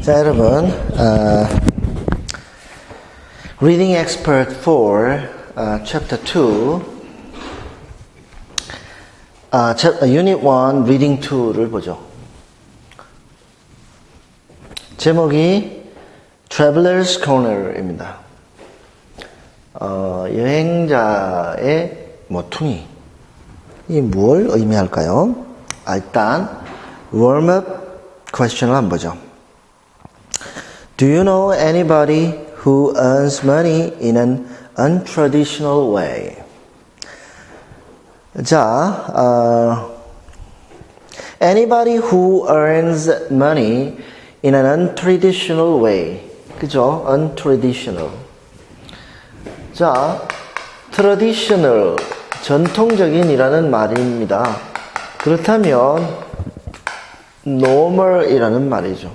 자, 여러분, Reading Expert 4, Chapter 2, Unit 1, Reading 2를 보죠. 제목이 Traveler's Corner입니다. 여행자의 모퉁이. 이 뭘 의미할까요? 일단, warm-up question을 한번 보죠. Do you know anybody who earns money in an untraditional way? 자, anybody who earns money in an untraditional way. 그죠? untraditional. 자, traditional, 전통적인이라는 말입니다. 그렇다면 normal이라는 말이죠.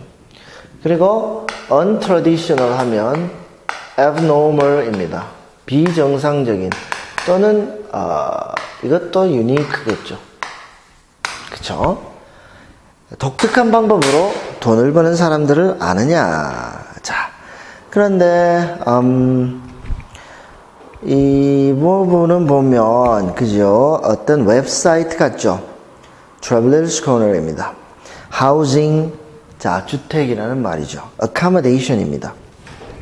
그리고 untraditional 하면 abnormal입니다. 비정상적인 또는 이것도 unique겠죠. 그쵸? 독특한 방법으로 돈을 버는 사람들을 아느냐. 자, 그런데 이 부분은 보면 그죠? 어떤 웹사이트 같죠? Traveler's Corner입니다. Housing, 자, 주택이라는 말이죠. accommodation입니다.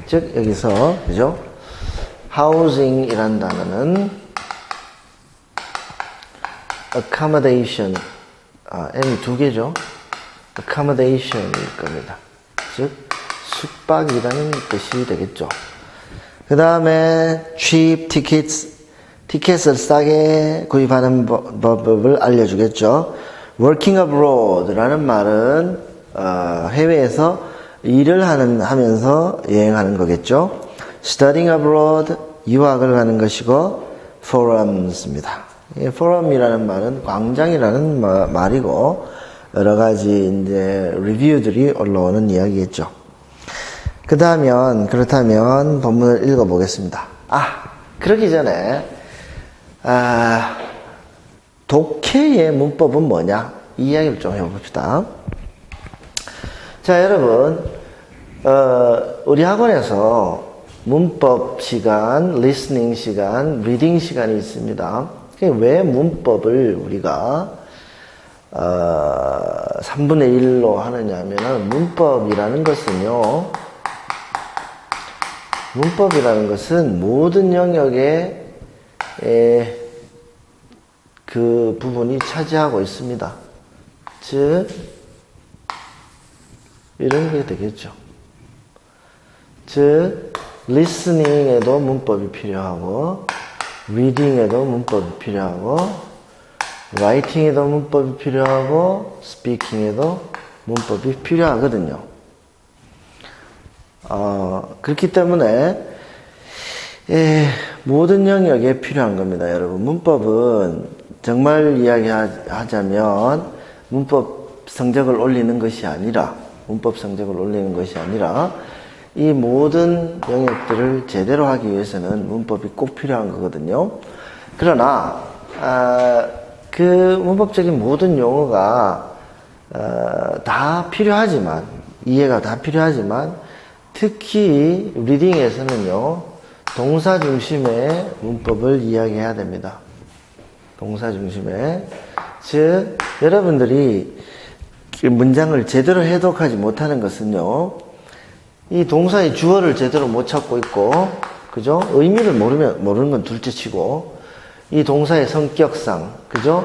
즉, 여기서, 그죠? housing이라는 단어는 accommodation, M이 두 개죠. accommodation일 겁니다. 즉, 숙박이라는 뜻이 되겠죠. 그 다음에 cheap tickets, 티켓을 싸게 구입하는 법을 알려주겠죠. working abroad라는 말은 해외에서 일을 하면서 여행하는 거겠죠. studying abroad, 유학을 가는 것이고, forums입니다. forum이라는 말은 광장이라는 말이고, 여러 가지 이제 리뷰들이 올라오는 이야기겠죠. 그렇다면 본문을 읽어보겠습니다. 그러기 전에, 독해의 문법은 뭐냐? 이 이야기를 좀 해봅시다. 자, 여러분, 우리 학원에서 문법 시간, listening 시간, reading 시간이 있습니다. 왜 문법을 우리가 3분의 1로 하느냐 하면은 문법이라는 것은 모든 영역의 그 부분이 차지하고 있습니다. 즉, 이런 게 되겠죠. 즉, listening에도 문법이 필요하고, reading에도 문법이 필요하고, writing에도 문법이 필요하고, speaking에도 문법이 필요하거든요. 그렇기 때문에, 모든 영역에 필요한 겁니다, 여러분. 문법은 정말 이야기하자면, 문법 성적을 올리는 것이 아니라, 이 모든 영역들을 제대로 하기 위해서는 문법이 꼭 필요한 거거든요. 그러나, 그 문법적인 모든 용어가, 다 필요하지만, 이해가 다 필요하지만, 특히 리딩에서는요, 동사 중심의 문법을 이야기해야 됩니다. 동사 중심의. 즉, 여러분들이 문장을 제대로 해독하지 못하는 것은요, 이 동사의 주어를 제대로 못 찾고 있고, 그죠? 의미를 모르는 건 둘째 치고, 이 동사의 성격상, 그죠?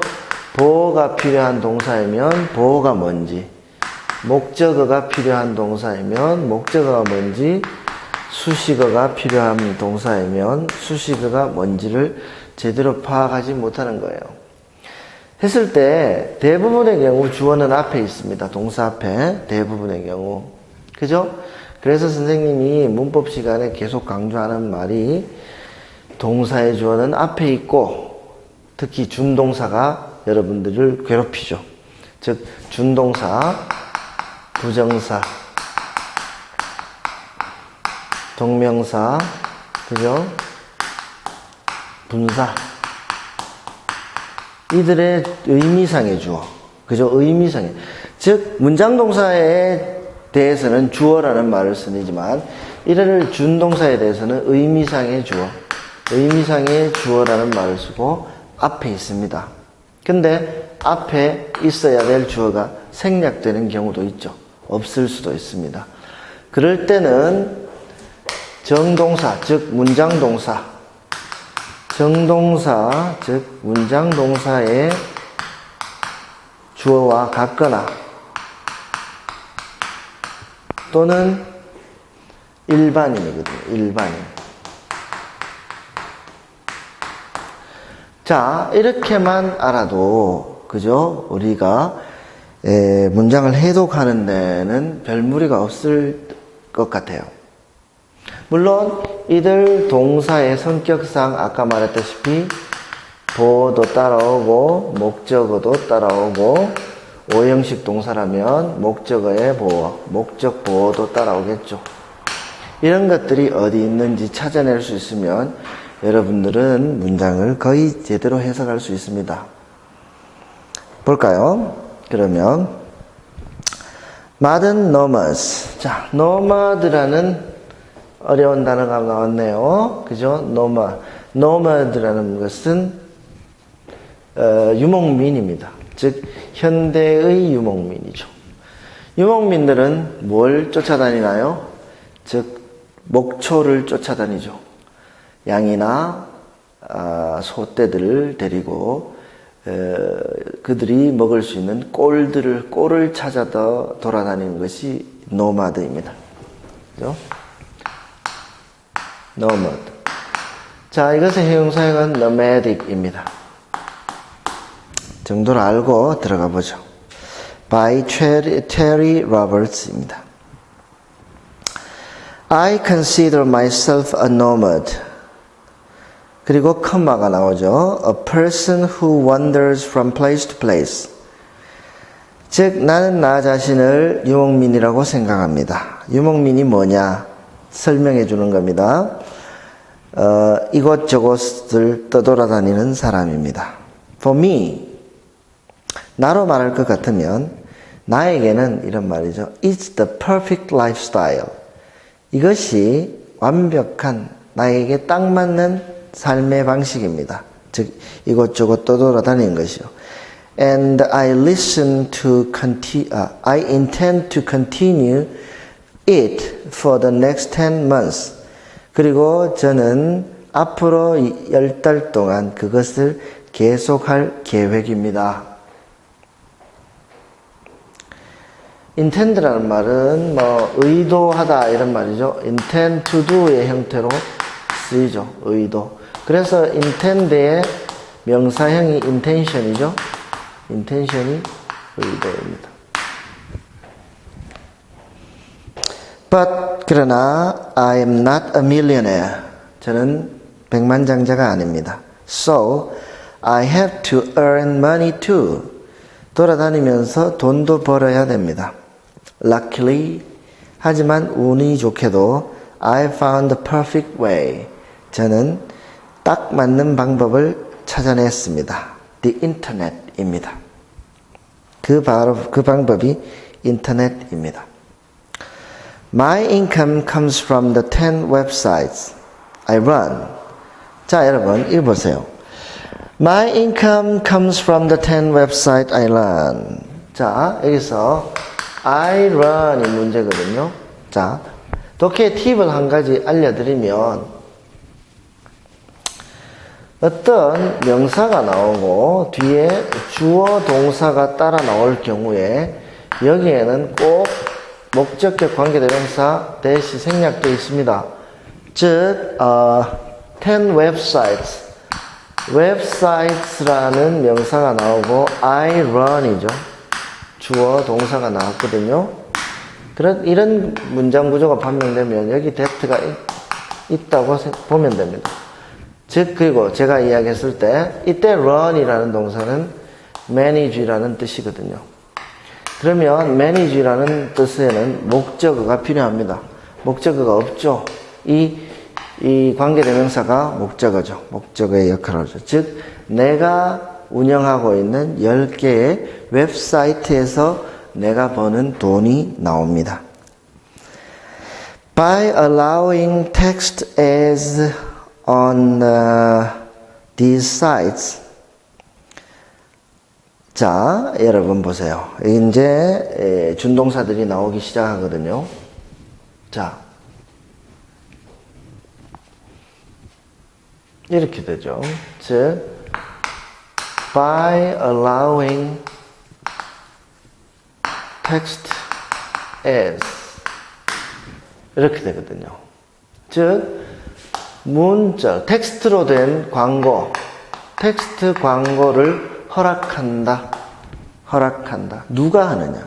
보어가 필요한 동사이면 보어가 뭔지, 목적어가 필요한 동사이면 목적어가 뭔지, 수식어가 필요한 동사이면 수식어가 뭔지를 제대로 파악하지 못하는 거예요. 했을 때 대부분의 경우 주어는 앞에 있습니다. 동사 앞에 대부분의 경우. 그죠? 그래서 선생님이 문법 시간에 계속 강조하는 말이 동사의 주어는 앞에 있고 특히 준동사가 여러분들을 괴롭히죠. 즉 준동사, 부정사, 동명사, 그죠? 분사. 이들의 의미상의 주어. 그죠? 의미상의. 즉, 문장 동사의 대해서는 주어라는 말을 쓰지만 이를 준동사에 대해서는 의미상의 주어, 의미상의 주어라는 말을 쓰고 앞에 있습니다. 근데 앞에 있어야 될 주어가 생략되는 경우도 있죠. 없을 수도 있습니다. 그럴 때는 정동사, 즉 문장동사, 정동사, 즉 문장동사의 주어와 같거나 또는 일반인이거든요. 일반인. 자, 이렇게만 알아도 그죠? 우리가 문장을 해독하는 데는 별 무리가 없을 것 같아요. 물론 이들 동사의 성격상 아까 말했다시피 보어도 따라오고 목적어도 따라오고 오형식 동사라면 목적어의 보어, 목적 보어도 따라오겠죠. 이런 것들이 어디 있는지 찾아낼 수 있으면 여러분들은 문장을 거의 제대로 해석할 수 있습니다. 볼까요? 그러면 modern nomads. 자, nomad라는 어려운 단어가 나왔네요. 그죠? nomad라는 것은 유목민입니다. 즉 현대의 유목민이죠. 유목민들은 뭘 쫓아다니나요? 즉 목초를 쫓아다니죠. 양이나 소떼들을 데리고 그들이 먹을 수 있는 꼴을 찾아 돌아다니는 것이 노마드입니다. 그죠? 노마드. 자, 이것의 형용사형은 nomadic입니다. 정도를 알고 들어가 보죠. by Terry Roberts입니다. I consider myself a nomad. 그리고 컴마가 나오죠. A person who wanders from place to place. 즉 나는 나 자신을 유목민이라고 생각합니다. 유목민이 뭐냐? 설명해 주는 겁니다. 이곳저곳을 떠돌아다니는 사람입니다. For me, 나로 말할 것 같으면 나에게는 이런 말이죠. It's the perfect lifestyle. 이것이 완벽한 나에게 딱 맞는 삶의 방식입니다. 즉 이곳저곳 떠돌아다니는 것이요. And I intend to continue it for the next 10 months. 그리고 저는 앞으로 10달 동안 그것을 계속할 계획입니다. intend라는 말은 의도하다 이런 말이죠. intend to do의 형태로 쓰이죠. 의도. 그래서 intend의 명사형이 intention이죠. intention이 의도입니다. But 그러나 I am not a millionaire. 저는 백만장자가 아닙니다. So I have to earn money too. 돌아다니면서 돈도 벌어야 됩니다. Luckily, 하지만 운이 좋게도 I found the perfect way. 저는 딱 맞는 방법을 찾아냈습니다. The Internet입니다. 그 방법이 인터넷입니다. My income comes from the 10 websites I run. 자, 여러분 읽어보세요. My income comes from the 10 websites I run. 자, 여기서 I run이 문제거든요. 자, 독해 팁을 한 가지 알려드리면 어떤 명사가 나오고 뒤에 주어 동사가 따라 나올 경우에 여기에는 꼭 목적격 관계대명사 대시 생략되어 있습니다. 즉 10 websites websites라는 명사가 나오고 I run이죠. 주어 동사가 나왔거든요. 이런 문장 구조가 판명되면 여기 that가 있다고 보면 됩니다. 즉 그리고 제가 이야기했을 때 이때 run이라는 동사는 manage라는 뜻이거든요. 그러면 manage라는 뜻에는 목적어가 필요합니다. 목적어가 없죠. 이 관계대명사가 목적어죠. 목적어의 역할을 하죠. 즉 내가 운영하고 있는 10개의 웹사이트에서 내가 버는 돈이 나옵니다. By allowing text ads on these sites. 자, 여러분 보세요. 이제 준동사들이 나오기 시작하거든요. 자, 이렇게 되죠. 즉, by allowing text ads 이렇게 되거든요. 즉, 문자, 텍스트로 된 광고, 텍스트 광고를 허락한다. 누가 하느냐?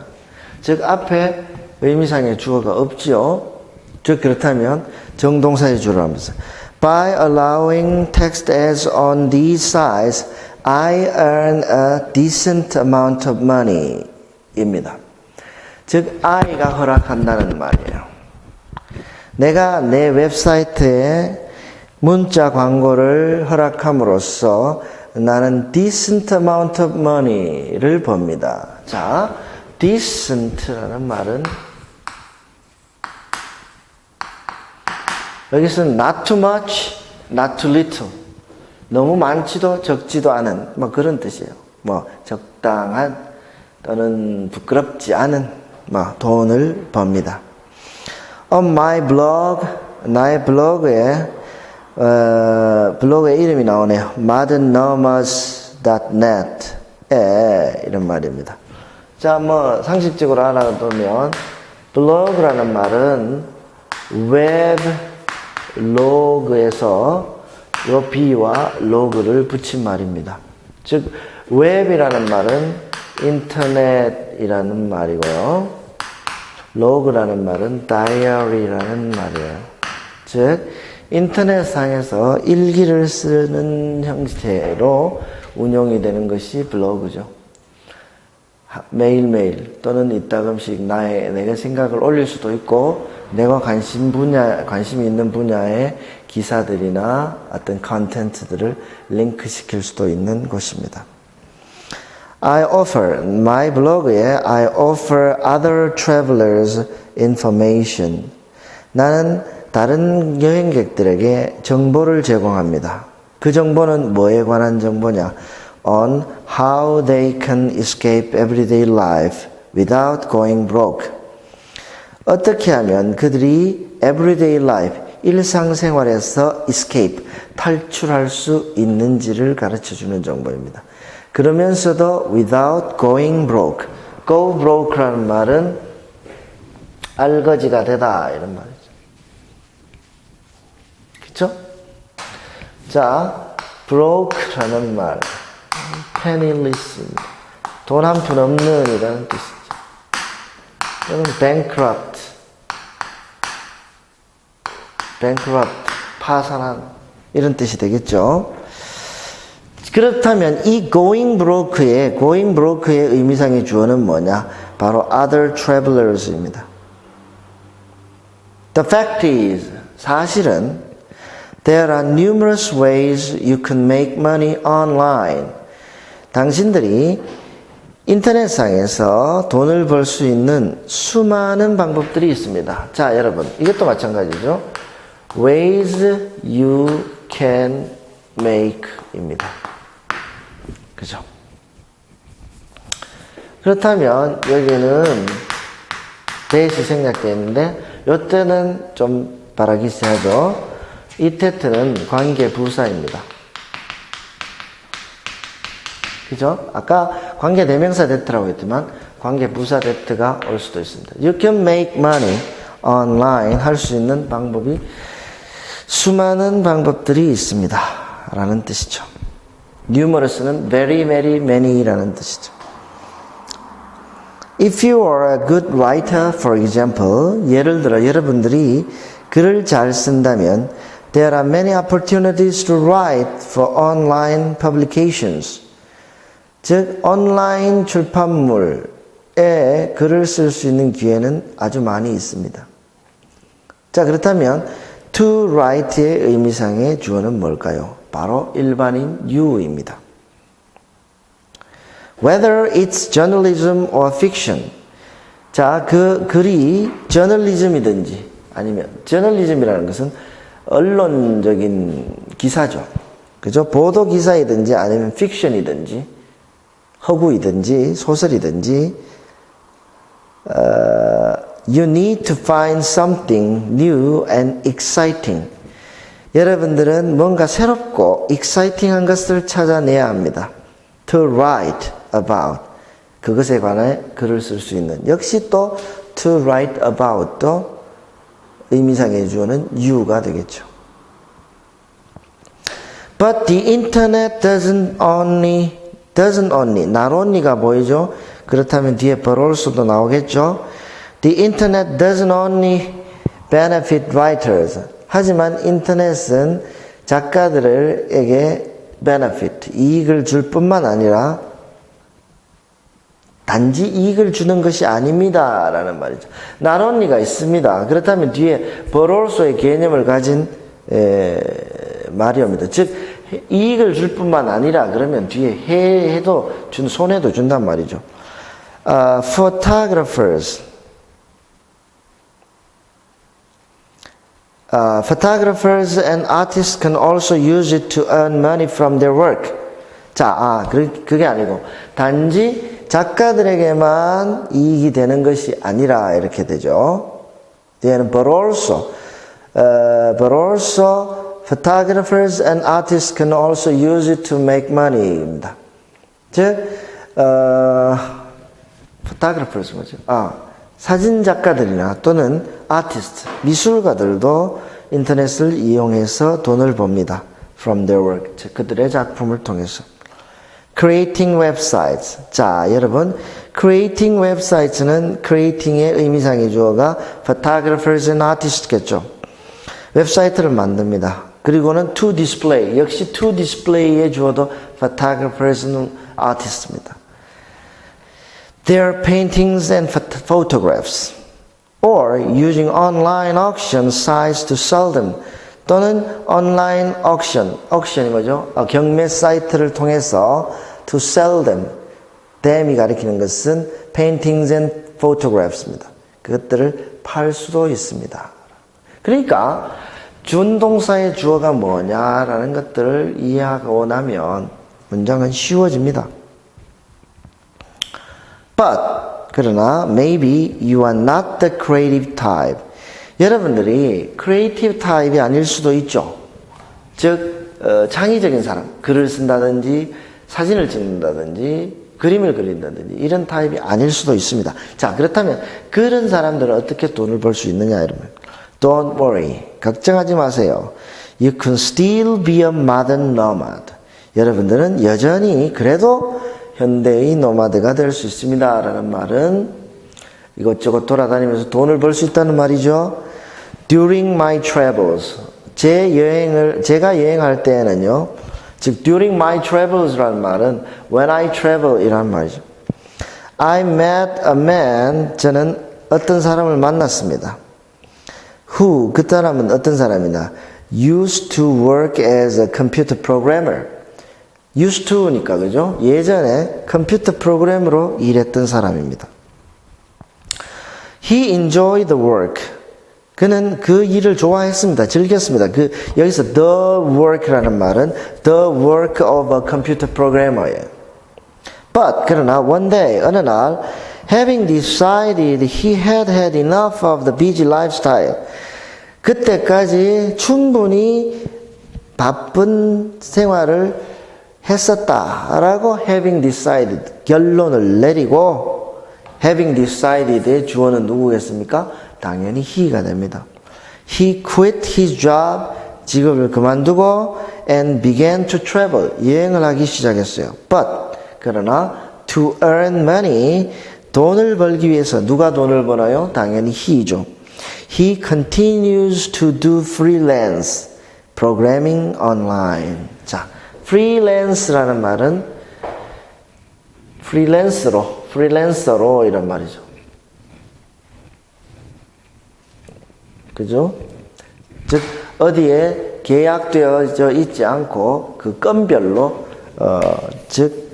즉, 앞에 의미상의 주어가 없지요. 즉, 그렇다면 정동사의 주어를 하면서 By allowing text ads on these sites, I earn a decent amount of money. 입니다. 즉, I가 허락한다는 말이에요. 내가 내 웹사이트에 문자 광고를 허락함으로써 나는 decent amount of money를 법니다. 자, decent라는 말은 여기서는 not too much, not too little. 너무 많지도 적지도 않은 뭐 그런 뜻이에요. 뭐 적당한 또는 부끄럽지 않은 뭐 돈을 법니다. On my blog, 나의 블로그에 블로그의 이름이 나오네요. modernnomads.net 이런 말입니다. 자, 뭐 상식적으로 알아두면 블로그라는 말은 웹 로그에서 요 B와 로그를 붙인 말입니다. 즉 웹이라는 말은 인터넷이라는 말이고요. 로그라는 말은 다이어리라는 말이에요. 즉 인터넷상에서 일기를 쓰는 형태로 운용이 되는 것이 블로그죠. 매일매일 또는 이따금씩 내가 생각을 올릴 수도 있고 내가 관심이 있는 분야의 기사들이나 어떤 컨텐츠들을 링크시킬 수도 있는 곳입니다. my 블로그에 I offer other travelers information. 나는 다른 여행객들에게 정보를 제공합니다. 그 정보는 뭐에 관한 정보냐? On how they can escape everyday life without going broke. 어떻게 하면 그들이 everyday life, 일상생활에서 escape, 탈출할 수 있는지를 가르쳐주는 정보입니다. 그러면서도 without going broke. go broke라는 말은 알거지가 되다 이런 말이죠. 그쵸? 자, broke라는 말, penniless입니다. 돈 한 푼 없는 이라는 뜻이죠. 또는 bankrupt, 파산한 이런 뜻이 되겠죠. 그렇다면 이 going broke의 의미상의 주어는 뭐냐? 바로 other travelers입니다. The fact is, 사실은 there are numerous ways you can make money online. 당신들이 인터넷상에서 돈을 벌 수 있는 수많은 방법들이 있습니다. 자, 여러분, 이것도 마찬가지죠. ways you can make 입니다. 그죠? 그렇다면 여기는 대시 생략되어 있는데 이때는 좀 바라기시하죠. 이 테트는 관계 부사입니다. 그죠? 아까 관계 대명사 대트라고 했지만 관계 부사 대트가 올 수도 있습니다. You can make money online 할 수 있는 방법이 수많은 방법들이 있습니다. 라는 뜻이죠. numerous는 very, very, many라는 뜻이죠. If you are a good writer, for example, 예를 들어 여러분들이 글을 잘 쓴다면 there are many opportunities to write for online publications. 즉, 온라인 출판물에 글을 쓸 수 있는 기회는 아주 많이 있습니다. 자, 그렇다면 to write의 의미상의 주어는 뭘까요? 바로 일반인 you입니다. Whether it's journalism or fiction. 자, 그 글이 저널리즘이든지 아니면 저널리즘이라는 것은 언론적인 기사죠. 그죠? 보도 기사이든지 아니면 픽션이든지 허구이든지 소설이든지 you need to find something new and exciting. 여러분들은 뭔가 새롭고 exciting한 것을 찾아내야 합니다. To write about. 그것에 관해 글을 쓸 수 있는. 역시 또 to write about도 의미상의 주어는 you가 되겠죠. But the internet doesn't only, not only가 보이죠? 그렇다면 뒤에 but also도 나오겠죠? The internet doesn't only benefit writers. 하지만 인터넷은 작가들에게 benefit, 이익을 줄 뿐만 아니라 단지 이익을 주는 것이 아닙니다. 라는 말이죠. not only가 있습니다. 그렇다면 뒤에 but also의 개념을 가진 말이 옵니다. 즉 이익을 줄 뿐만 아니라 그러면 뒤에 해도 손해도 준단 말이죠. Photographers and artists can also use it to earn money from their work. 자, 그게 아니고 단지 작가들에게만 이익이 되는 것이 아니라 이렇게 되죠. 뒤에는 but also photographers and artists can also use it to make money입니다. 즉, photographers 뭐죠? 사진 작가들이나 또는 아티스트, 미술가들도 인터넷을 이용해서 돈을 법니다. From their work. 즉, 그들의 작품을 통해서. Creating websites. 자, 여러분, creating websites는 creating의 의미상의 주어가 photographers and artists겠죠. 웹사이트를 만듭니다. 그리고는 to display. 역시 to display의 주어도 photographers and artists입니다. Their paintings and photographs. Or using online auction sites to sell them. 또는 온라인 auction이 뭐죠? 경매 사이트를 통해서 to sell them. them이 가리키는 것은 paintings and photographs입니다. 그것들을 팔 수도 있습니다. 그러니까 준동사의 주어가 뭐냐라는 것들을 이해하고 나면 문장은 쉬워집니다. But 그러나 maybe you are not the creative type. 여러분들이 creative type이 아닐 수도 있죠. 즉 창의적인 사람, 글을 쓴다든지 사진을 찍는다든지 그림을 그린다든지 이런 타입이 아닐 수도 있습니다. 자, 그렇다면 그런 사람들은 어떻게 돈을 벌 수 있느냐 이러면 Don't worry. 걱정하지 마세요. You can still be a modern nomad. 여러분들은 여전히 그래도 현대의 노마드가 될 수 있습니다. 라는 말은 이것저것 돌아다니면서 돈을 벌 수 있다는 말이죠. During my travels. 제가 여행할 때에는요. 즉, during my travels 라는 말은 when I travel 이라는 말이죠. I met a man. 저는 어떤 사람을 만났습니다. Who, 그 사람은 어떤 사람이냐? Used to work as a computer programmer. Used to니까, 그죠? 예전에 컴퓨터 프로그래머로 일했던 사람입니다. He enjoyed the work. 그는 그 일을 좋아했습니다. 즐겼습니다. 여기서 the work라는 말은 the work of a computer programmer예요. But, 그러나 one day, 어느 날, having decided he had had enough of the busy lifestyle. 그때까지 충분히 바쁜 생활을 했었다라고 having decided 결론을 내리고 having decided의 주어는 누구겠습니까? 당연히 he가 됩니다. He quit his job, 직업을 그만두고 and began to travel, 여행을 하기 시작했어요. But, 그러나 to earn money, 돈을 벌기 위해서 누가 돈을 버나요? 당연히 he죠. He continues to do freelance, programming online. 자, freelance라는 말은 freelancer로 이런 말이죠. 그죠? 즉, 어디에 계약되어져 있지 않고 그 건별로, 즉,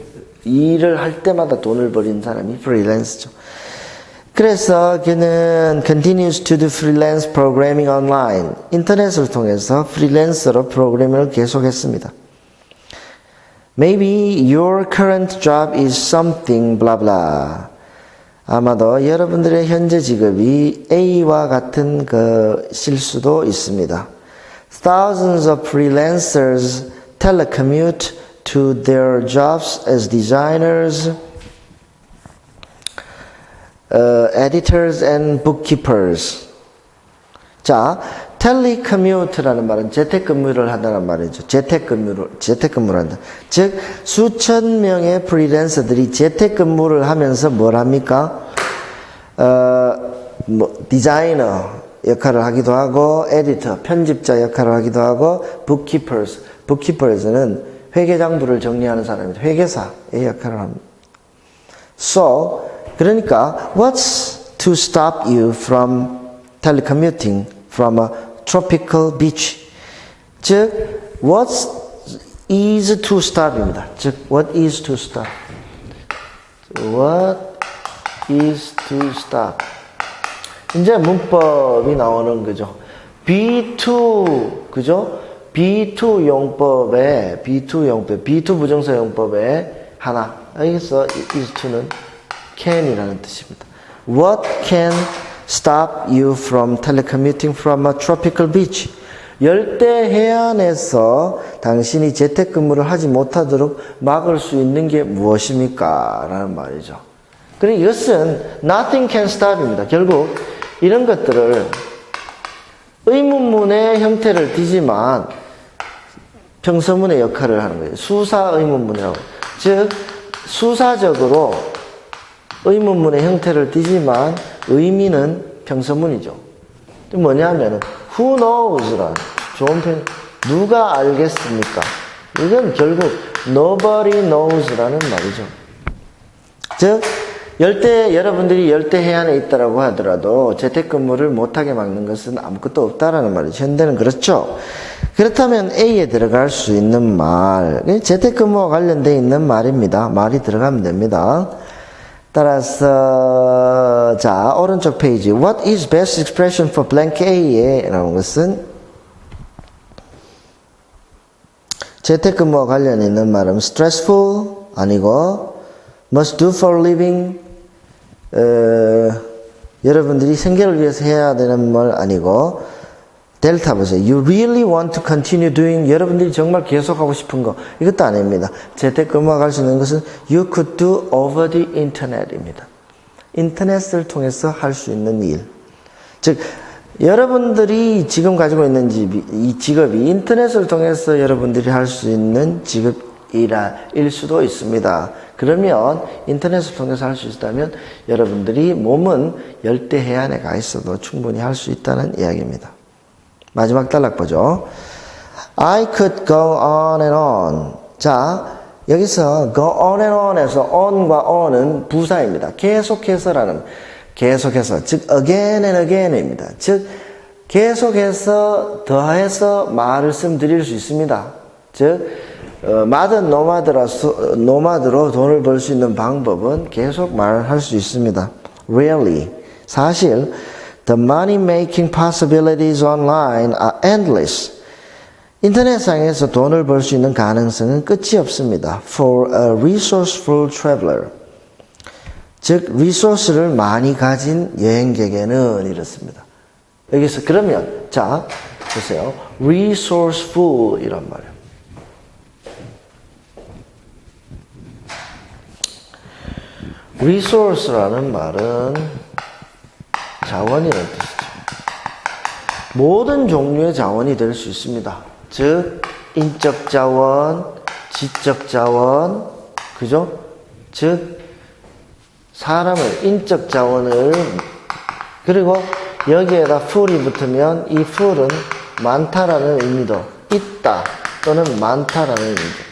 일을 할 때마다 돈을 벌인 사람이 freelance죠. 그래서 그는 continues to do freelance programming online. 인터넷을 통해서 프리랜서로 프로그래밍을 계속했습니다. Maybe your current job is something blah blah. 아마도 여러분들의 현재 직업이 A와 같은 것일 수도 있습니다. Thousands of freelancers telecommute to their jobs as designers, editors and bookkeepers. 자, telecommute라는 말은 재택근무를 한다는 말이죠. 재택근무를 한다. 즉, 수천 명의 프리랜서들이 재택근무를 하면서 뭘 합니까? 디자이너 역할을 하기도 하고, 에디터, 편집자 역할을 하기도 하고, bookkeepers는 회계장부를 정리하는 사람입니다. 회계사의 역할을 합니다. So, 그러니까, what's to stop you from telecommuting from a tropical beach? 즉, what is to stop입니다. 즉, what is to stop? What is to stop? 이제 문법이 나오는 거죠. B2, 그죠? B2 용법에, B2 부정사 용법에 하나. 여기서 is to는 can이라는 뜻입니다. What can stop you from telecommuting from a tropical beach? 열대 해안에서 당신이 재택근무를 하지 못하도록 막을 수 있는 게 무엇입니까? 라는 말이죠. 그리고 이것은 nothing can stop입니다. 결국 이런 것들을 의문문의 형태를 띠지만 평서문의 역할을 하는 거예요. 수사 의문문이라고. 즉, 수사적으로 의문문의 형태를 띠지만 의미는 평서문이죠. 뭐냐면은 who knows라는 좋은 표현. 누가 알겠습니까? 이건 결국 nobody knows라는 말이죠. 즉, 여러분들이 열대 해안에 있다라고 하더라도 재택근무를 못하게 막는 것은 아무것도 없다라는 말이죠. 현대는 그렇죠. 그렇다면 A에 들어갈 수 있는 말, 재택근무와 관련되어 있는 말입니다. 말이 들어가면 됩니다. 따라서 자, 오른쪽 페이지 What is best expression for blank A에 라는 것은 재택근무와 관련 있는 말은 stressful 아니고 must do for living 여러분들이 생계를 위해서 해야 되는 말 아니고 델타 보세요. You really want to continue doing 여러분들이 정말 계속하고 싶은 거 이것도 아닙니다. 재택근무와 갈 수 있는 것은 You could do over the internet입니다. 인터넷을 통해서 할 수 있는 일. 즉 여러분들이 지금 가지고 있는 이 직업이 인터넷을 통해서 여러분들이 할 수 있는 직업일 수도 있습니다. 그러면 인터넷을 통해서 할 수 있다면 여러분들이 몸은 열대 해안에 가 있어도 충분히 할 수 있다는 이야기입니다. 마지막 단락 보죠. I could go on and on. 자, 여기서 go on and on에서 on과 on은 부사입니다. 계속해서라는 계속해서 즉 again and again입니다. 즉 계속해서 더해서 말씀드릴 수 있습니다. 즉 마든 노마드로 돈을 벌 수 있는 방법은 계속 말할 수 있습니다. Really. 사실 the money-making possibilities online are endless. 인터넷상에서 돈을 벌 수 있는 가능성은 끝이 없습니다. For a resourceful traveler. 즉, 리소스를 많이 가진 여행객에는 이렇습니다. 여기서 그러면 자, 보세요. resourceful 이란 말이에요. resource라는 말은 자원이라는 뜻이죠. 모든 종류의 자원이 될 수 있습니다. 즉, 인적 자원, 지적 자원, 그죠? 즉, 사람을, 인적 자원을, 그리고 여기에다 full이 붙으면 이 full은 많다라는 의미도 있다 또는 많다라는 의미죠.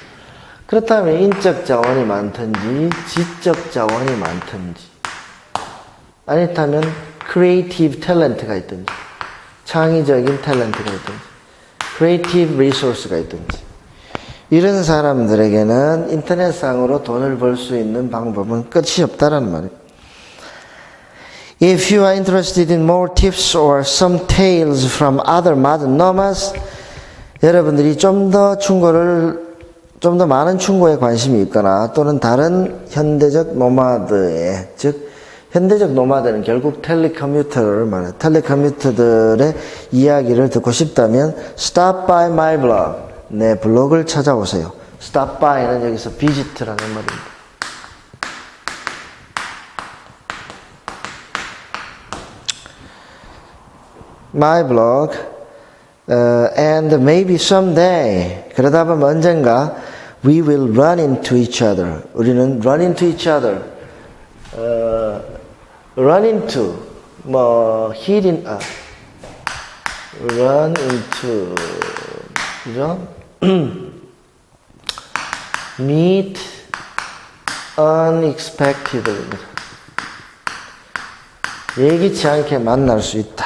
그렇다면 인적 자원이 많든지 지적 자원이 많든지 아니면 creative talent가 있든지 창의적인 탤런트가 있든지 creative resource가 있든지 이런 사람들에게는 인터넷상으로 돈을 벌 수 있는 방법은 끝이 없다라는 말이에요. If you are interested in more tips or some tales from other modern nomads, 여러분들이 좀 더 많은 충고에 관심이 있거나 또는 다른 현대적 노마드의, 즉 현대적 노마드는 결국 텔레커뮤터를 말해요. 텔레커뮤터들의 이야기를 듣고 싶다면 stop by my blog, 내 블로그를 찾아오세요. stop by는 여기서 visit라는 말입니다. my blog, and maybe someday, 그러다 보면 언젠가 we will run into each other. 우리는 run into each other. run into, hit in, run into, 그죠? meet unexpectedly. 예기치 않게 만날 수 있다.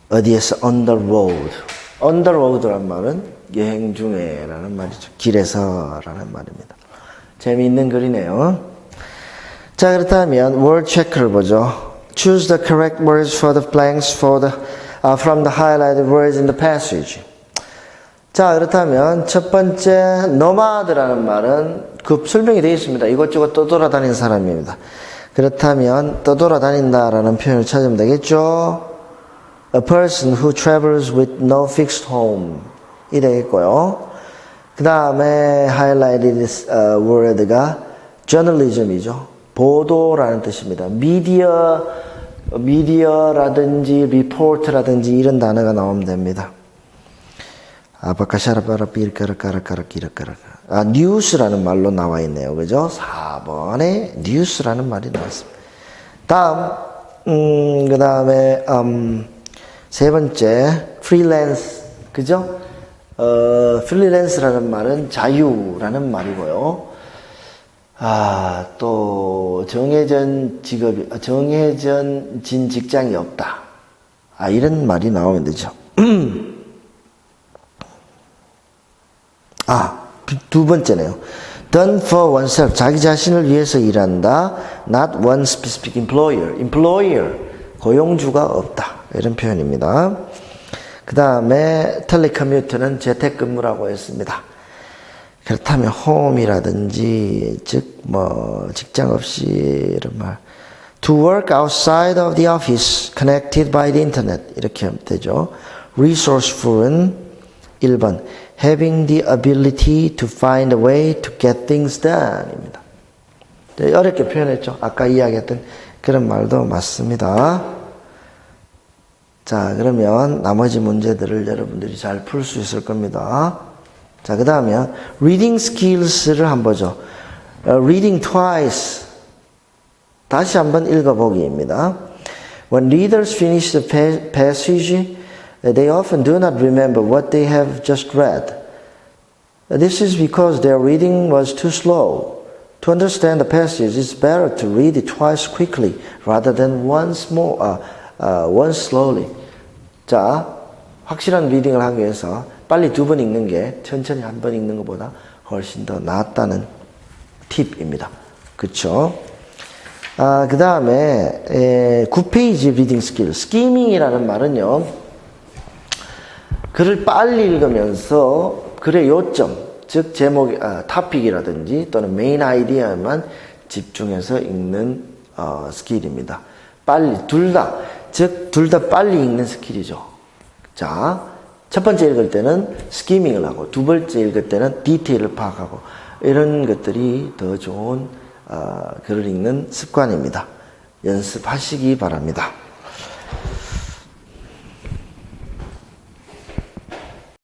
어디에서? on the road. on the road란 말은 여행 중에라는 말이죠. 길에서라는 말입니다. 재미있는 글이네요. 자, 그렇다면 word checker를 보죠. Choose the correct words for the blanks from the highlighted words in the passage. 자, 그렇다면 첫 번째 nomad라는 말은 설명이 되어 있습니다. 이것저것 떠돌아다니는 사람입니다. 그렇다면 떠돌아다닌다라는 표현을 찾으면 되겠죠. A person who travels with no fixed home 이 되겠고요. 그 다음에 highlighted word가 journalism이죠. 보도라는 뜻입니다. 미디어라든지 report라든지 이런 단어가 나오면 됩니다. news라는 말로 나와 있네요. 그죠? 4번에 news라는 말이 나왔습니다. 다음, 그 다음에, 세 번째, freelance. 그죠? freelance라는 말은 자유라는 말이고요. 또, 정해진 직장이 없다. 이런 말이 나오면 되죠. 두 번째네요. done for oneself. 자기 자신을 위해서 일한다. not one specific employer. employer. 고용주가 없다. 이런 표현입니다. 그 다음에 텔레커뮤터는 재택근무라고 했습니다. 그렇다면 home이라든지 즉 직장 없이 이런 말 to work outside of the office connected by the internet 이렇게 하면 되죠. resourceful은 1번 having the ability to find a way to get things done 입니다. 어렵게 표현했죠. 아까 이야기했던 그런 말도 맞습니다. 자, 그러면 나머지 문제들을 여러분들이 잘 풀 수 있을 겁니다. 자, 그 다음에 reading skills를 한번 보죠. reading twice. 다시 한번 읽어보기입니다. When readers finish the passage, they often do not remember what they have just read. This is because their reading was too slow. To understand the passage, it's better to read it twice quickly rather than once slowly. 자, 확실한 리딩을 하기 위해서 빨리 2번 읽는 게 천천히 한 번 읽는 것보다 훨씬 더 낫다는 팁입니다. 그쵸? 그 다음에 9페이지 리딩 스킬. 스키밍이라는 말은요. 글을 빨리 읽으면서 글의 요점, 즉 제목, 토픽이라든지 또는 메인 아이디어만 집중해서 읽는 스킬입니다. 빨리, 둘 다 빨리 읽는 스킬이죠. 자, 첫 번째 읽을 때는 스키밍을 하고 두 번째 읽을 때는 디테일을 파악하고 이런 것들이 더 좋은 글을 읽는 습관입니다. 연습하시기 바랍니다.